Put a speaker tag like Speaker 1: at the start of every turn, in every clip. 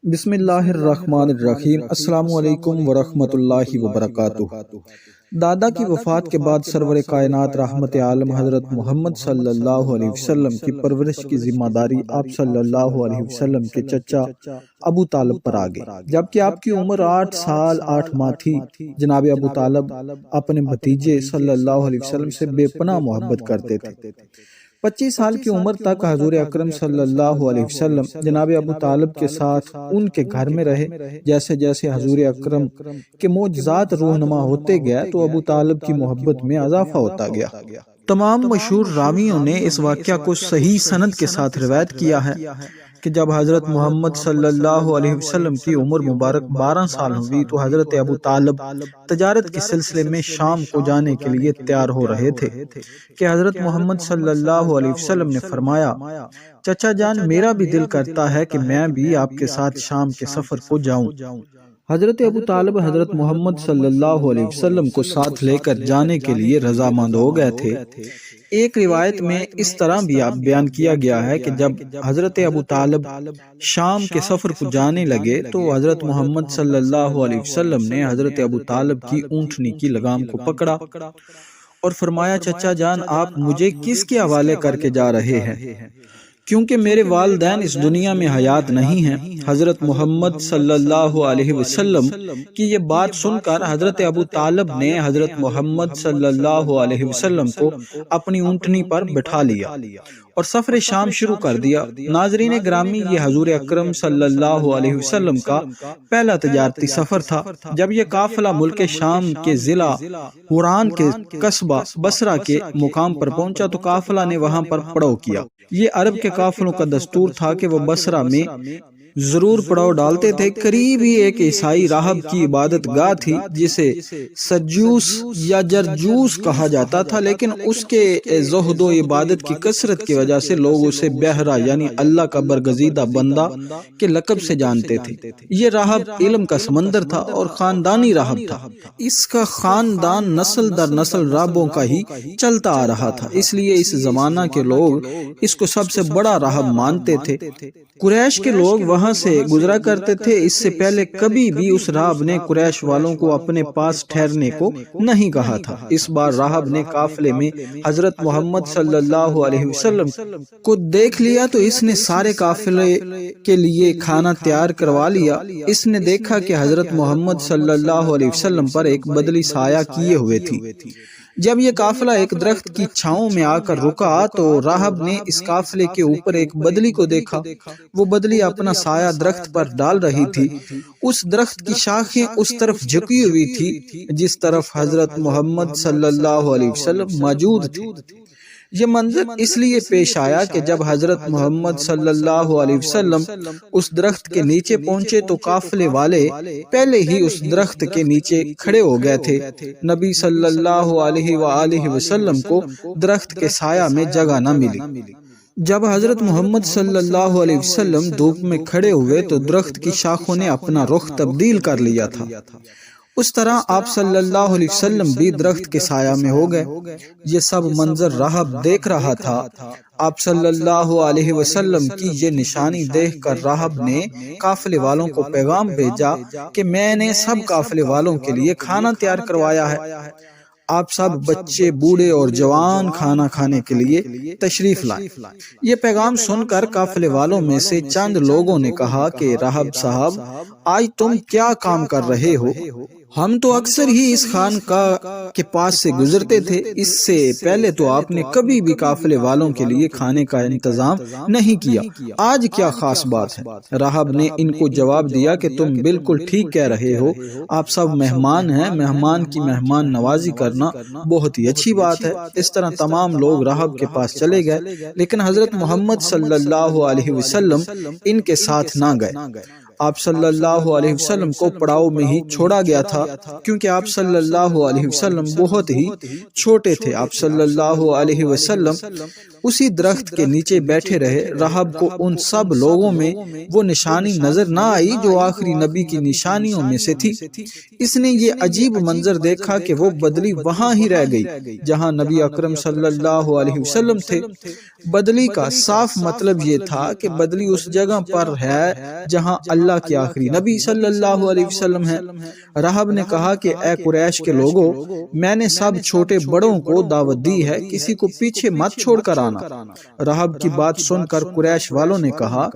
Speaker 1: بسم اللہ الرحمن الرحیم۔ السلام علیکم ورحمۃ اللہ وبرکاتہ۔ دادا کی وفات کے بعد سرور کائنات رحمت عالم حضرت محمد صلی اللہ علیہ وسلم کی پرورش کی ذمہ داری آپ صلی اللہ علیہ وسلم کے چچا ابو طالب پر آ گئی، جبکہ آپ کی عمر 8 سال 8 ماہ تھی۔ جناب ابو طالب اپنے بھتیجے صلی اللہ علیہ وسلم سے بے پناہ محبت کرتے تھے۔ 25 سال کی عمر تک حضور اکرم صلی اللہ علیہ وسلم جناب ابو طالب کے ساتھ ان کے گھر میں رہے۔ جیسے جیسے حضور اکرم کے معجزات رونما ہوتے گئے تو ابو طالب کی محبت میں اضافہ ہوتا گیا۔ تمام مشہور راویوں نے اس واقعہ کو صحیح سند کے ساتھ روایت کیا ہے کہ جب حضرت محمد صلی اللہ علیہ وسلم کی عمر مبارک 12 سال ہوئی تو حضرت ابو طالب تجارت کے سلسلے میں شام کو جانے کے لیے تیار ہو رہے تھے کہ حضرت محمد صلی اللہ علیہ وسلم نے فرمایا، چچا جان، میرا بھی دل کرتا ہے کہ میں بھی آپ کے ساتھ شام کے سفر کو جاؤں۔ حضرت ابو طالب حضرت محمد صلی اللہ علیہ وسلم کو ساتھ لے کر جانے کے لیے رضامند ہو گئے تھے۔ ایک روایت میں اس طرح بھی بیان کیا گیا ہے کہ جب حضرت ابو طالب شام کے سفر کو جانے لگے تو حضرت محمد صلی اللہ علیہ وسلم نے حضرت ابو طالب کی اونٹنی کی لگام کو پکڑا اور فرمایا، چچا جان، آپ مجھے کس کے حوالے کر کے جا رہے ہیں؟ کیونکہ میرے والدین اس دنیا میں حیات نہیں ہیں۔ حضرت محمد صلی اللہ علیہ وسلم کی یہ بات سن کر حضرت ابو طالب نے حضرت محمد صلی اللہ علیہ وسلم کو اپنی اونٹنی پر بٹھا لیا اور سفر شام شروع کر دیا۔ ناظرین گرامی، یہ حضور اکرم صلی اللہ علیہ وسلم کا پہلا تجارتی سفر تھا۔ جب یہ قافلہ ملک شام کے ضلع حوران کے قصبہ بصرہ کے مقام پر پہنچا تو قافلہ نے وہاں پر پڑاؤ کیا۔ یہ عرب کے قافلوں کا دستور تھا کہ وہ بصرہ میں ضرور پڑاؤ ڈالتے تھے۔ قریب ہی ایک عیسائی راہب کی عبادت گاہ تھی جسے سرجوس یا جرجوس کہا جاتا تھا، لیکن اس کے زہد و عبادت کی کثرت کی وجہ سے لوگ اسے بہرا یعنی اللہ کا برگزیدہ بندہ کے لقب سے جانتے تھے۔ یہ راہب علم کا سمندر تھا اور خاندانی راہب تھا۔ اس کا خاندان نسل در نسل راہبوں کا ہی چلتا آ رہا تھا، اس لیے اس زمانہ کے لوگ اس کو سب سے بڑا راہب مانتے تھے۔ قریش کے لوگ وہاں سے گزرا کرتے تھے۔ اس سے پہلے کبھی بھی اس راہب نے قریش والوں کو اپنے پاس ٹھہرنے کو نہیں کہا تھا۔ اس بار راہب نے قافلے میں حضرت محمد صلی اللہ علیہ وسلم کو دیکھ لیا تو اس نے سارے قافلے کے لیے کھانا تیار کروا لیا۔ اس نے دیکھا کہ حضرت محمد صلی اللہ علیہ وسلم پر ایک بدلی سایہ کیے ہوئے تھی۔ جب یہ قافلہ ایک درخت کی چھاؤں میں آ کر رکا تو راہب نے اس قافلے کے اوپر ایک بدلی کو دیکھا۔ وہ بدلی اپنا سایہ درخت پر ڈال رہی تھی۔ اس درخت کی شاخیں اس طرف جھکی ہوئی تھی جس طرف حضرت محمد صلی اللہ علیہ وسلم موجود تھے۔ یہ منظر اس لیے پیش آیا کہ جب حضرت محمد صلی اللہ علیہ وسلم اس درخت کے نیچے پہنچے تو قافلے والے پہلے ہی اس درخت کے نیچے کھڑے ہو گئے تھے۔ نبی صلی اللہ علیہ وآلہ وسلم کو درخت کے سایہ میں جگہ نہ ملی۔ جب حضرت محمد صلی اللہ علیہ وسلم دھوپ میں کھڑے ہوئے تو درخت کی شاخوں نے اپنا رخ تبدیل کر لیا تھا۔ اس طرح آپ صلی اللہ علیہ وسلم بھی درخت کے سایہ میں ہو گئے۔ یہ سب منظر راہب دیکھ رہا تھا۔ آپ صلی اللہ علیہ وسلم کی یہ نشانی دیکھ کر راہب نے قافلے والوں کو پیغام بھیجا کہ میں نے سب قافلے والوں کے لیے کھانا تیار کروایا ہے۔ آپ سب بچے، بوڑھے اور جوان کھانا کھانے کے لیے تشریف لائیں۔ یہ پیغام سن کر قافلے والوں میں سے چند لوگوں نے کہا کہ راہب صاحب، آج تم کیا کام کر رہے ہو؟ ہم تو اکثر ہی اس خانقاہ کے پاس سے گزرتے تھے، اس سے پہلے تو آپ نے کبھی بھی قافلے والوں کے لیے کھانے کا انتظام نہیں کیا، آج کیا خاص بات ہے؟ راہب نے ان کو جواب دیا کہ تم بالکل ٹھیک کہہ رہے ہو، آپ سب مہمان ہیں، مہمان کی مہمان نوازی کرنا بہت ہی اچھی بات ہے۔ اس طرح تمام لوگ راہب کے پاس چلے گئے، لیکن حضرت محمد صلی اللہ علیہ وسلم ان کے ساتھ نہ گئے۔ آپ صلی اللہ علیہ وسلم کو پڑاؤ میں ہی چھوڑا گیا تھا کیونکہ آپ صلی اللہ علیہ وسلم بہت ہی چھوٹے تھے۔ آپ صلی اللہ علیہ وسلم اسی درخت کے نیچے بیٹھے رہے۔ راہب کو ان سب لوگوں میں وہ نشانی نظر نہ آئی جو آخری نبی کی نشانیوں میں سے تھی۔ اس نے یہ عجیب منظر دیکھا کہ وہ بدلی وہاں ہی رہ گئی جہاں نبی اکرم صلی اللہ علیہ وسلم تھے۔ بدلی کا صاف مطلب یہ تھا کہ بدلی اس جگہ پر ہے جہاں اللہ اللہ کے آخری نبی صلی اللہ علیہ وسلم ہیں۔ رہب نے کہا کہ اے قریش کے لوگوں، میں نے سب چھوٹے بڑوں کو دعوت دی ہے، کسی کو پیچھے مت چھوڑ کر آنا۔ رہب کی بات سن کر قریش والوں نے کہا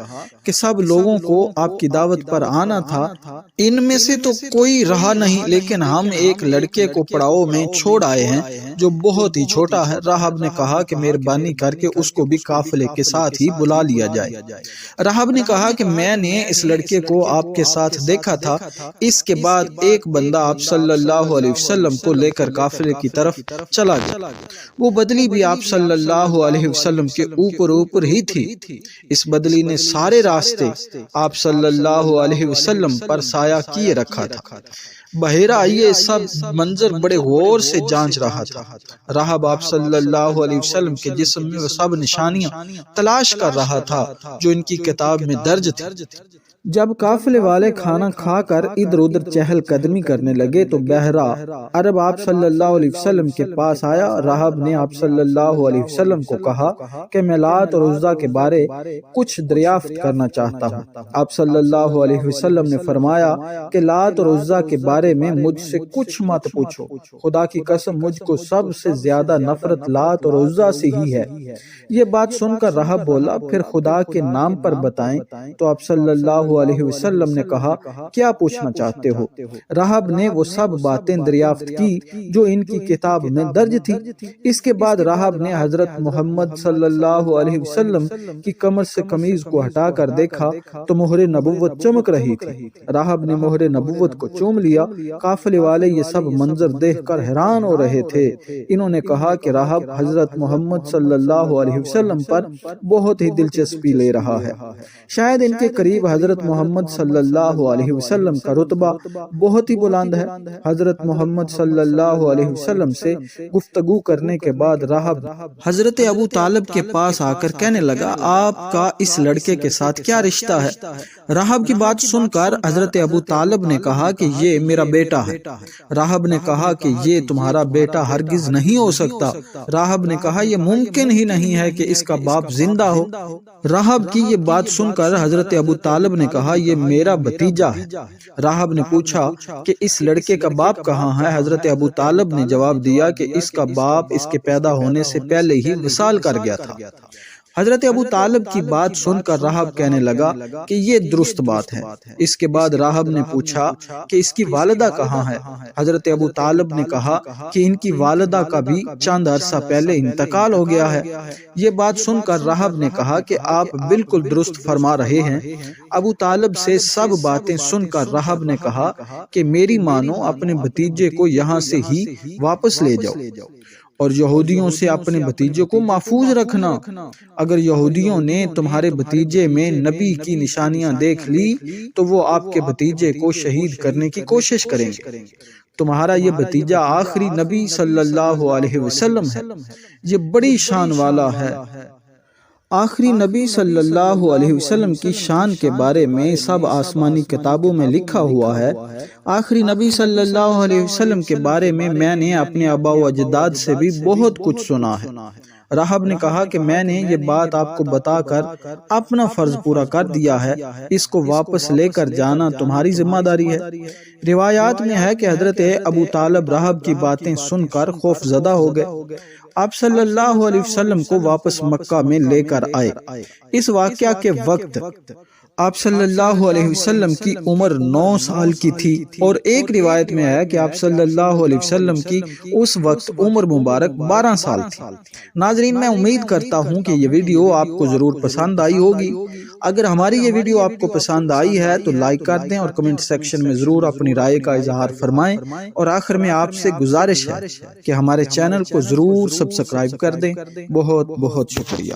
Speaker 1: کہ سب لوگوں کو آپ کی دعوت پر آنا تھا، ان میں سے تو کوئی رہا نہیں، لیکن ہم ایک لڑکے کو پڑاؤ میں چھوڑ آئے ہیں جو بہت ہی چھوٹا ہے۔ رہب نے کہا کہ مہربانی کر کے اس کو بھی قافلے کے ساتھ ہی بلا لیا جائے۔ رہب نے کہا کہ میں نے اس لڑکے کو آپ کے ساتھ دیکھا تھا۔ اس کے بعد ایک بندہ آپ صلی اللہ علیہ وسلم کو لے کر قافلے کی طرف چلا گیا۔ وہ بدلی بھی آپ صلی اللہ علیہ وسلم کے اوپر ہی تھی۔ اس بدلی نے سارے راستے آپ صلی اللہ علیہ وسلم پر سایہ کیے رکھا تھا۔ بحیرہ یہ سب منظر بڑے غور سے جانچ رہا تھا۔ رہب آپ صلی اللہ علیہ وسلم کے جسم میں وہ سب نشانیاں تلاش کر رہا تھا جو ان کی کتاب میں درج تھی۔ جب قافلے والے کھانا کھا کر ادھر ادھر چہل قدمی کرنے لگے تو بحیرہ عرب آپ صلی اللہ علیہ وسلم کے پاس آیا۔ رہب نے آپ صلی اللہ علیہ وسلم کو کہا کہ میں لات اور عزا کے بارے کچھ دریافت کرنا چاہتا ہوں۔ آپ صلی اللہ علیہ وسلم نے فرمایا کہ لات اور عزا کے بارے میں مجھ سے کچھ مت پوچھو، خدا کی قسم مجھ کو سب سے زیادہ نفرت لات اور عزا سے ہی ہے۔ یہ بات سن کر رہب بولا پھر خدا کے نام پر بتائیں۔ تو آپ صلی اللہ علیہ وسلم نے کہا کیا پوچھنا چاہتے ہو؟ رہب نے وہ سب باتیں دریافت کی جو ان کی کتاب میں درج تھی۔ اس کے بعد رہب نے حضرت محمد صلی اللہ علیہ وسلم کی کمر سے قمیض کو ہٹا کر دیکھا تو مہر نبوت چمک رہی تھی۔ رہب نے مہر نبوت کو چوم لیا۔ قافلے والے یہ سب منظر دیکھ کر حیران ہو رہے تھے۔ انہوں نے کہا کہ رہب حضرت محمد صلی اللہ علیہ وسلم پر بہت ہی دلچسپی لے رہا ہے، شاید ان کے قریب حضرت محمد صلی اللہ علیہ وسلم کا رتبہ بہت ہی بلند ہے۔ حضرت محمد صلی اللہ علیہ وسلم سے گفتگو کرنے کے بعد رہب حضرت ابو طالب کے پاس آ کر کہنے لگا آپ کا اس لڑکے کے ساتھ کیا رشتہ ہے؟ رہب کی بات سن کر حضرت ابو طالب نے کہا کہ یہ میرا بیٹا ہے۔ رہب نے کہا کہ یہ تمہارا بیٹا ہرگز نہیں ہو سکتا۔ رہب نے کہا یہ ممکن ہی نہیں ہے کہ اس کا باپ زندہ ہو۔ رہب کی یہ بات سن کر حضرت ابو طالب نے کہا یہ میرا بھتیجا ہے۔ رہب نے پوچھا کہ اس لڑکے کا باپ کہاں ہے؟ حضرت ابو طالب نے جواب دیا کہ اس کا باپ اس کے پیدا ہونے سے پہلے ہی وصال کر گیا تھا۔ حضرت ابو طالب کی بات سن کر رہب کہنے لگا کہ یہ درست بات ہے۔ اس کے بعد رہب نے پوچھا کہ اس کی والدہ کہاں ہے؟ حضرت ابو طالب نے کہا کہ ان کی والدہ کا بھی چند عرصہ پہلے انتقال ہو گیا ہے۔ یہ بات سن کر رہب نے کہا کہ آپ بالکل درست فرما رہے ہیں۔ ابو طالب سے سب باتیں سن کر رہب نے کہا کہ میری مانو اپنے بھتیجے کو یہاں سے ہی واپس لے جاؤ اور یہودیوں سے اپنے بھتیجے کو محفوظ رکھنا۔ اگر یہودیوں نے تمہارے بھتیجے میں نبی کی نشانیاں دیکھ لی تو وہ آپ کے بھتیجے کو شہید کرنے کی کوشش کریں گے۔ تمہارا یہ بھتیجا آخری نبی صلی اللہ علیہ وسلم ہے، یہ بڑی شان والا ہے۔ آخری نبی صلی اللہ علیہ وسلم کی شان کے بارے میں سب آسمانی کتابوں میں لکھا ہوا ہے۔ آخری نبی صلی اللہ علیہ وسلم کے بارے میں نے اپنے آبا و اجداد سے بھی بہت کچھ سنا ہے۔ رہب نے کہا کہ میں نے یہ بات آپ کو بتا کر اپنا فرض پورا کر دیا ہے، اس کو واپس لے کر جانا تمہاری ذمہ داری ہے۔ روایات میں ہے کہ حضرت ابو طالب رہب کی باتیں سن کر خوف زدہ ہو گئے۔ آپ صلی اللہ علیہ وسلم کو واپس مکہ میں لے کر آئے۔ اس واقعہ کے وقت آپ صلی اللہ علیہ وسلم کی عمر 9 سال کی تھی، اور ایک روایت میں ہے کہ آپ صلی اللہ علیہ وسلم کی اس وقت عمر مبارک 12 سال تھی۔ ناظرین، میں امید کرتا ہوں کہ یہ ویڈیو آپ کو ضرور پسند آئی ہوگی۔ اگر ہماری یہ ویڈیو آپ کو پسند آئی ہے تو لائک کر دیں اور کمنٹ سیکشن میں ضرور اپنی رائے کا اظہار فرمائیں، اور آخر میں آپ سے گزارش ہے کہ ہمارے چینل کو ضرور سبسکرائب کر دیں۔ بہت بہت شکریہ۔